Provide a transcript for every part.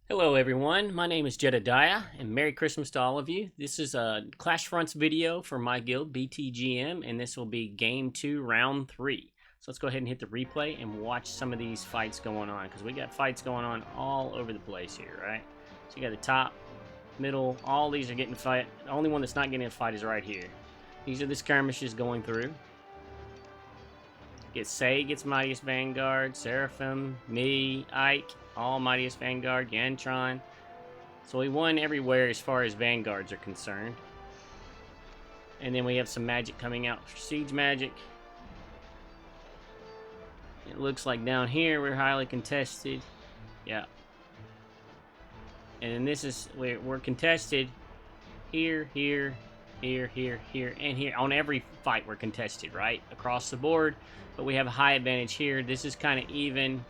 Hello everyone, my name is Jedediah, and Merry Christmas to all of you. This is a Clashfronts video for my guild, BTGM, and this will be Game 2, Round 3. So let's go ahead and hit the replay and watch some of these fights going on, because we got fights going on all over the place here, right? So you got the top, middle, all these are getting fight. The only one that's not getting a fight is right here. These are the skirmishes going through. Gets Mightiest Vanguard, Seraphim, me, Ike, all Mightiest Vanguard, Yantron. So we won everywhere as far as Vanguards are concerned. And then we have some magic coming out for Siege Magic. It looks like down here we're highly contested. Yeah. And then this is, we're contested here, here, here, here, here, and here. On every fight we're contested, right? Across the board. But we have a high advantage here. This is kind of even.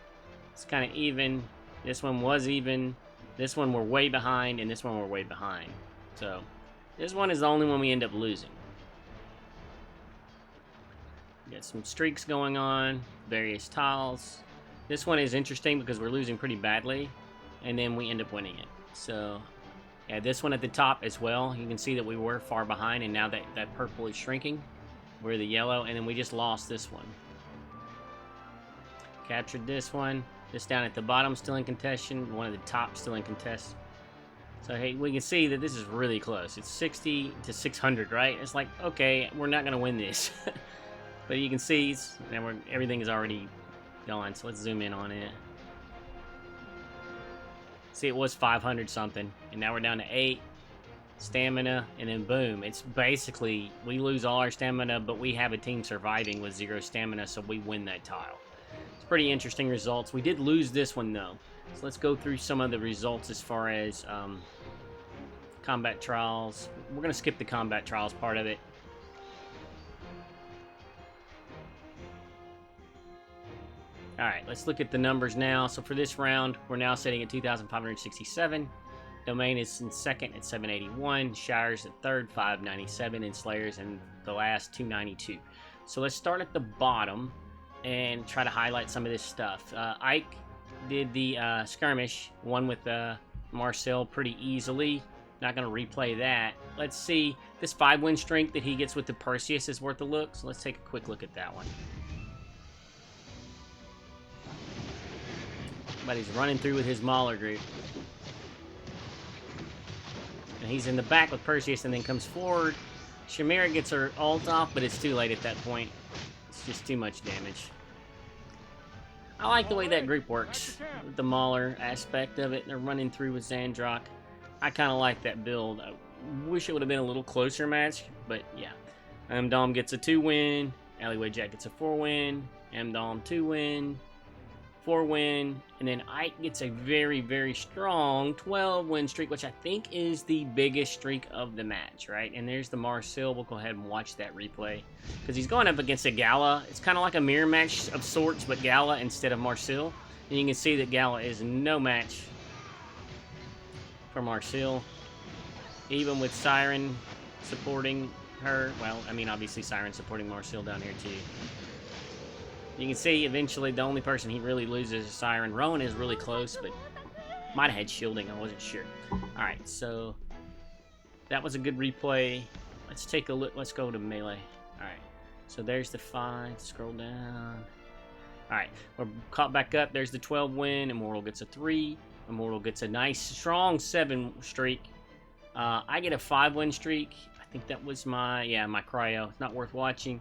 It's kind of even. This one was even. This one we're way behind, and this one we're way behind. So, this one is the only one we end up losing. Got some streaks going on, various tiles. This one is interesting because we're losing pretty badly, and then we end up winning it. So, yeah, this one at the top as well. You can see that we were far behind, and now that purple is shrinking. We're the yellow, and then we just lost this one. Captured this one. This down at the bottom still in contention. One at the top still in contest. So hey, we can see that this is really close. It's 60 to 600, right? It's like, okay, we're not gonna win this. But you can see everything is already gone. So let's zoom in on it. See, it was 500 something, and now we're down to 8 stamina, and then boom, it's basically we lose all our stamina, but we have a team surviving with 0 stamina, so we win that tile. Pretty interesting results. We did lose this one though, so let's go through some of the results as far as combat trials. We're gonna skip the combat trials part of it. Alright, let's look at the numbers now. So for this round, we're now sitting at 2,567. Domain is in second at 781. Shires at third, 597. And Slayers in the last, 292. So let's start at the bottom and try to highlight some of this stuff. Ike did the skirmish, won with Marcel pretty easily. Not going to replay that. Let's see, this 5-win streak that he gets with the Perseus is worth a look, so let's take a quick look at that one. But he's running through with his Mauler group. And he's in the back with Perseus and then comes forward. Shamira gets her ult off, but it's too late at that point. It's just too much damage. I like the way that group works, with the Mauler aspect of it. They're running through with Zandrock. I kind of like that build. I wish it would have been a little closer match, but yeah. Dom gets a 2-win. Alleyway Jack gets a 4-win. Dom 2-win. 4-win. And then Ike gets a very, very strong 12-win streak, which I think is the biggest streak of the match, right? And there's the Marcel. We'll go ahead and watch that replay, because he's going up against a Gala. It's kind of like a mirror match of sorts, but Gala instead of Marcel. And you can see that Gala is no match for Marcel, even with Siren supporting her. Well, I mean, obviously Siren supporting Marcel down here too. You can see eventually the only person he really loses is Siren. Rowan is really close, but might have had shielding. I wasn't sure. Alright, so that was a good replay. Let's take a look. Let's go to melee. Alright, so there's the 5. Scroll down. Alright, we're caught back up. There's the 12-win. Immortal gets a 3. Immortal gets a nice, strong 7 streak. I get a 5-win streak. I think that was my cryo. Not worth watching.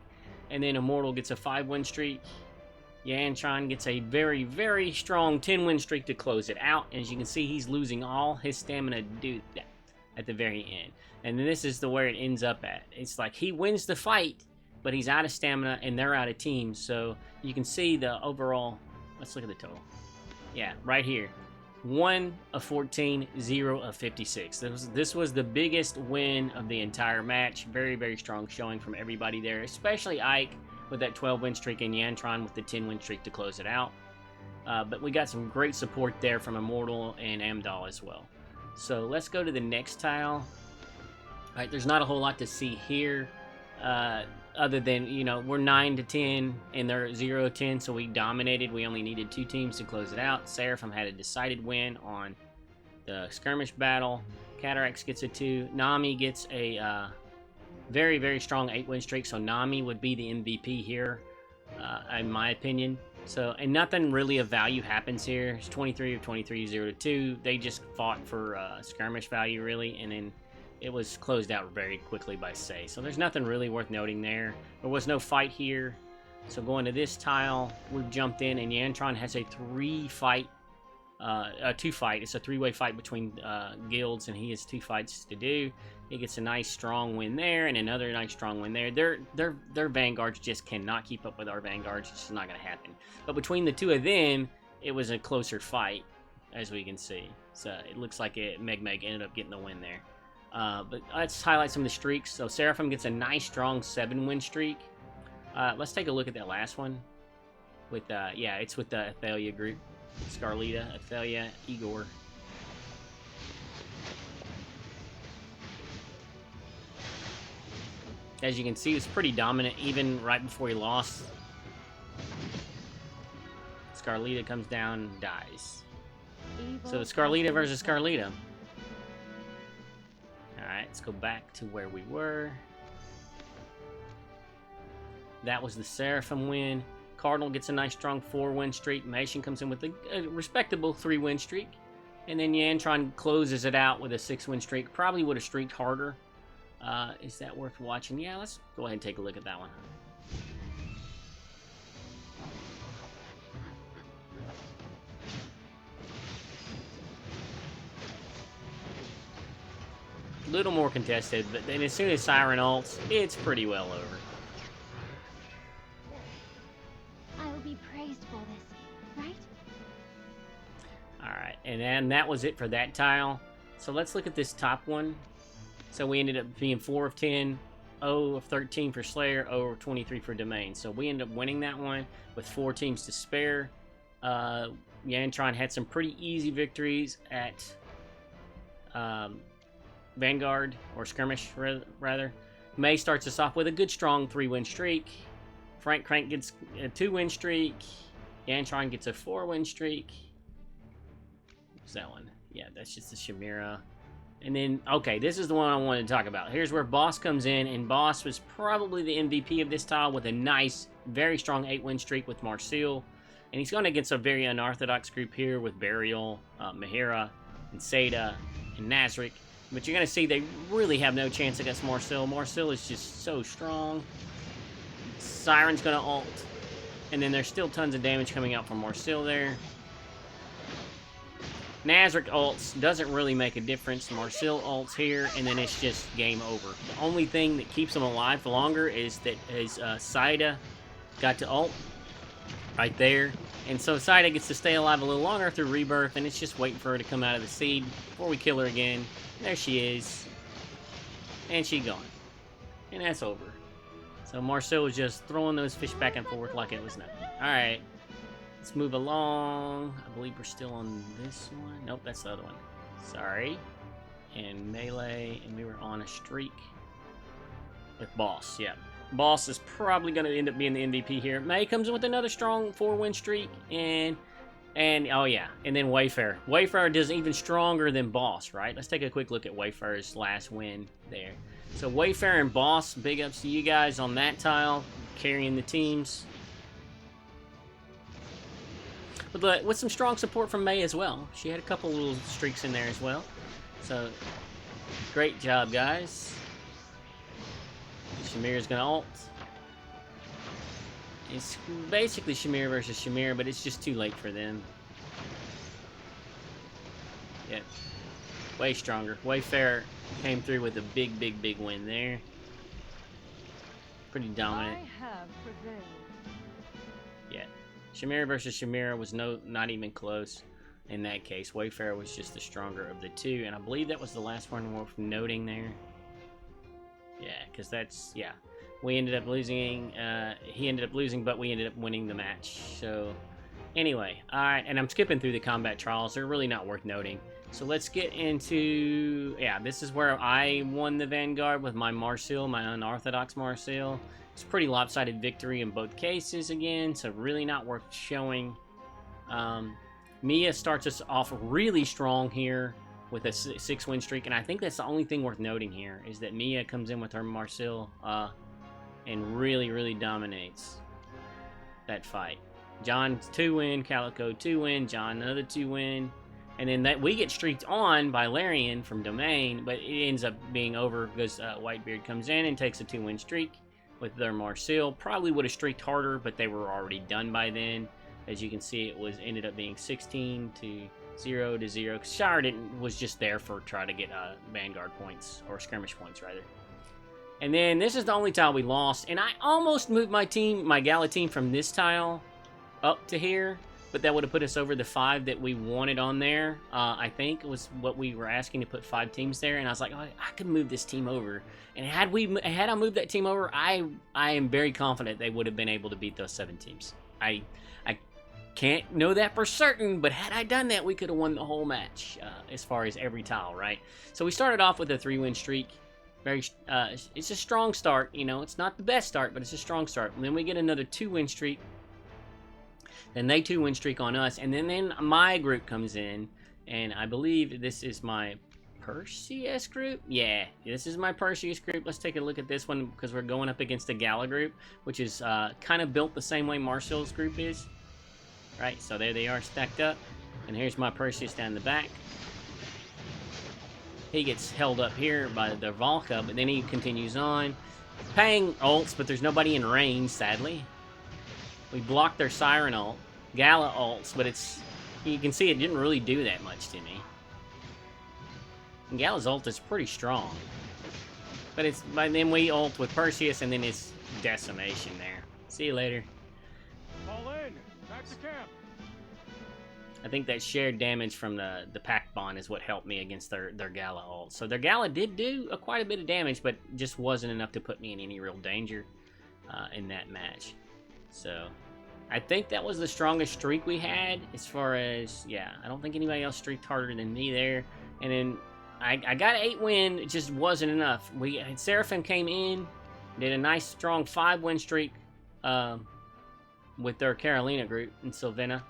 And then Immortal gets a 5-win streak. Yantron gets a very, very strong 10-win streak to close it out. As you can see, he's losing all his stamina to do that at the very end. And then this is where it ends up at. It's like he wins the fight, but he's out of stamina and they're out of teams. So you can see the overall. Let's look at the total. Yeah, right here. 1 of 14, 0 of 56. This was the biggest win of the entire match. Very, very strong showing from everybody there, especially Ike with that 12-win streak and Yantron with the 10-win streak to close it out. But we got some great support there from Immortal and Amdal as well. So let's go to the next tile. All right, there's not a whole lot to see here. Other than, you know, we're 9 to 10 and they're 0 to 10, so we dominated. We only needed 2 teams to close it out. Seraphim had a decided win on the skirmish battle. Cataracts gets a 2. Nami gets a very, very strong 8-win streak, so Nami would be the MVP here, in my opinion. So, and nothing really of value happens here. It's 23 of 23, 0 to 2. They just fought for skirmish value, really, and then it was closed out very quickly by Sei. So there's nothing really worth noting there. There was no fight here. So going to this tile, we've jumped in, and Yantron has a 2-fight. It's a 3-way fight between guilds, and he has 2 fights to do. He gets a nice strong win there, and another nice strong win there. Their vanguards just cannot keep up with our vanguards. It's just not going to happen. But between the 2 of them, it was a closer fight, as we can see. So it looks like Meg ended up getting the win there. But let's highlight some of the streaks. So Seraphim gets a nice strong 7-win streak. Let's take a look at that last one. With yeah, it's with the Athalia group. Scarlita, Athalia, Igor. As you can see, it's pretty dominant even right before he lost. Scarlita comes down and dies. So Scarlita versus Scarlita. Alright, let's go back to where we were. That was the Seraphim win. Cardinal gets a nice strong 4-win streak. Mason comes in with a respectable 3-win streak. And then Yantron closes it out with a 6-win streak. Probably would have streaked harder. Is that worth watching? Yeah, let's go ahead and take a look at that one. A little more contested, but then as soon as Siren ults, it's pretty well over. Alright, and then that was it for that tile. So let's look at this top one. So we ended up being 4 of 10, 0 of 13 for Slayer, 0 of 23 for Domain. So we ended up winning that one with 4 teams to spare. Yantron had some pretty easy victories at Vanguard, or Skirmish, rather. May starts us off with a good strong 3-win streak. Frank Crank gets a 2-win streak. Yantron gets a 4-win streak. What's that one? Yeah, that's just the Chimera. And then, okay, this is the one I wanted to talk about. Here's where Boss comes in, and Boss was probably the MVP of this tile with a nice, very strong 8-win streak with Marcel. And he's going against a very unorthodox group here with Burial, Mahira, and Seda, and Nazarick. But you're going to see they really have no chance against Marcel. Marcel is just so strong. Siren's going to ult. And then there's still tons of damage coming out from Marcel there. Nazarick ults, doesn't really make a difference. Marcel ults here, and then it's just game over. The only thing that keeps him alive for longer is that his Saida got to ult right there. And so Saida gets to stay alive a little longer through Rebirth, and it's just waiting for her to come out of the seed before we kill her again. There she is. And she gone. And that's over. So Marcel was just throwing those fish back and forth like it was nothing. Alright. Let's move along. I believe we're still on this one. Nope, that's the other one. Sorry. And Melee, and we were on a streak with Boss. Yeah. Boss is probably going to end up being the MVP here. May comes in with another strong 4-win streak, and oh yeah, and then Wayfarer. Wayfarer does even stronger than Boss, right? Let's take a quick look at Wayfarer's last win there. So Wayfarer and Boss, big ups to you guys on that tile, carrying the teams. But with some strong support from May as well. She had a couple little streaks in there as well. So, great job, guys. Shamir's gonna ult. It's basically Shamir versus Shamir, but it's just too late for them. Yep. Way stronger. Wayfarer came through with a big, big, big win there. Pretty dominant. I have prevailed. Yeah. Shamir versus Shamira was not even close in that case. Wayfarer was just the stronger of the two, and I believe that was the last one worth noting there. Yeah, because that's, yeah. We ended up losing, he ended up losing, but we ended up winning the match. So, anyway, alright, and I'm skipping through the combat trials. They're really not worth noting. So let's get into, yeah, this is where I won the Vanguard with my Marcel, my unorthodox Marcel. It's a pretty lopsided victory in both cases again, so really not worth showing. Mia starts us off really strong here with a 6-win streak, and I think that's the only thing worth noting here, is that Mia comes in with her Marcel and really dominates that fight. John 2-win, Calico 2-win, John another 2-win, and then that we get streaked on by Larian from Domain, but it ends up being over because Whitebeard comes in and takes a 2-win streak with their Marcel. Probably would have streaked harder, but they were already done by then. As you can see, it ended up being 16 to 0 to 0. Shire was just there for try to get Vanguard points, or skirmish points rather. And then this is the only tile we lost, and I almost moved my Gala team from this tile up to here, but that would have put us over the 5 that we wanted on there. I think it was what we were asking, to put 5 teams there, and I was like, oh, I could move this team over. And had I moved that team over, I am very confident they would have been able to beat those 7 teams. I can't know that for certain, but had I done that, we could have won the whole match as far as every tile, right? So we started off with a 3-win streak. It's a strong start, you know. It's not the best start, but it's a strong start. And then we get another 2-win streak. Then they 2-win streak on us, and then my group comes in, and I believe this is my Perseus group. Yeah, this is my Perseus group. Let's take a look at this one, because we're going up against the Gala group, which is kind of built the same way Marcel's group is. Right, so there they are stacked up, and here's my Perseus down the back. He gets held up here by the Valka, but then he continues on. Paying ults, but there's nobody in range, sadly. We blocked their Siren ult. Gala ults, but you can see it didn't really do that much to me. And Gala's ult is pretty strong. But then we ult with Perseus, and then it's decimation there. See you later. Fall in. Back to camp. I think that shared damage from the pack bond is what helped me against their Gala ult. So their Gala did do quite a bit of damage, but just wasn't enough to put me in any real danger in that match. So I think that was the strongest streak we had as far as, yeah, I don't think anybody else streaked harder than me there. And then I got 8-win, it just wasn't enough. Seraphim came in, did a nice strong 5-win streak with their Carolina group in Sylvana.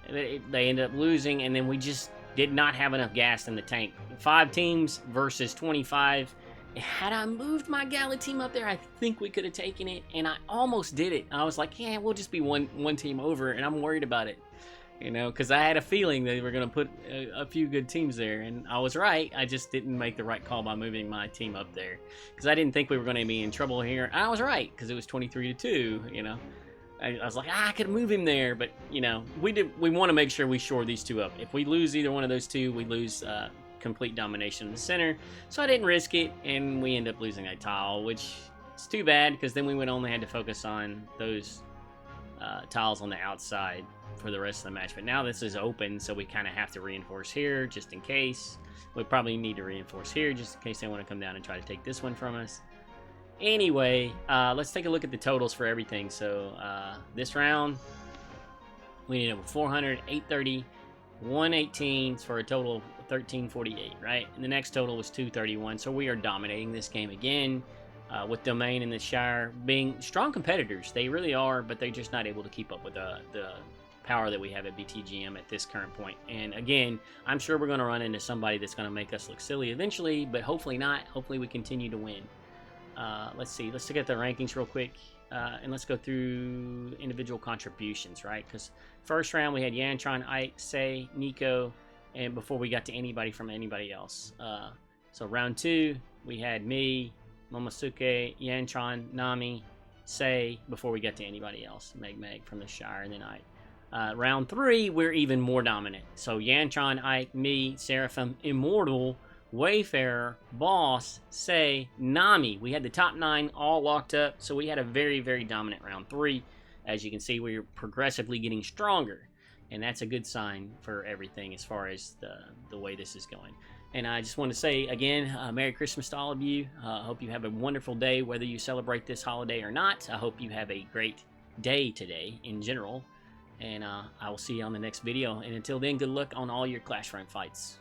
They ended up losing, and then we just did not have enough gas in the tank. 5 teams versus 25. Had I moved my Gala team up there, I think we could have taken it, and I almost did it. I was like, yeah, we'll just be one team over, and I'm worried about it. You know, because I had a feeling they were going to put a few good teams there, and I was right. I just didn't make the right call by moving my team up there, because I didn't think we were going to be in trouble here. And I was right, because it was 23-2, you know. I was like, I could move him there, but, you know, we want to make sure we shore these 2 up. If we lose either one of those 2, we lose complete domination in the center. So I didn't risk it, and we end up losing that tile, which is too bad, because then we would only had to focus on those tiles on the outside for the rest of the match. But now this is open, so we kind of have to reinforce here just in case. We probably need to reinforce here just in case they want to come down and try to take this one from us. Anyway, let's take a look at the totals for everything. So this round, we ended up with 400, 830, 118 for a total of 1348, right? And the next total was 231. So we are dominating this game again, with Domain and the Shire being strong competitors. They really are, but they're just not able to keep up with the power that we have at BTGM at this current point. And again, I'm sure we're going to run into somebody that's going to make us look silly eventually, but hopefully not. Hopefully we continue to win. Let's see. Let's look at the rankings real quick, and let's go through individual contributions, right? Because first round we had Yantron, Ike, Say, Nico, and before we got to anybody from anybody else. So round 2 we had me, Momosuke, Yantron, Nami, Say, before we got to anybody else. Meg from the Shire, and then Ike. Round 3 we're even more dominant. So Yantron, Ike, me, Seraphim, Immortal, Wayfarer, Boss, Say, Nami. We had the top 9 all locked up, so we had a very, very dominant round 3. As you can see, we're progressively getting stronger, and that's a good sign for everything as far as the way this is going. And I just want to say, again, Merry Christmas to all of you. I hope you have a wonderful day, whether you celebrate this holiday or not. I hope you have a great day today in general, and I will see you on the next video. And until then, good luck on all your Clashfront fights.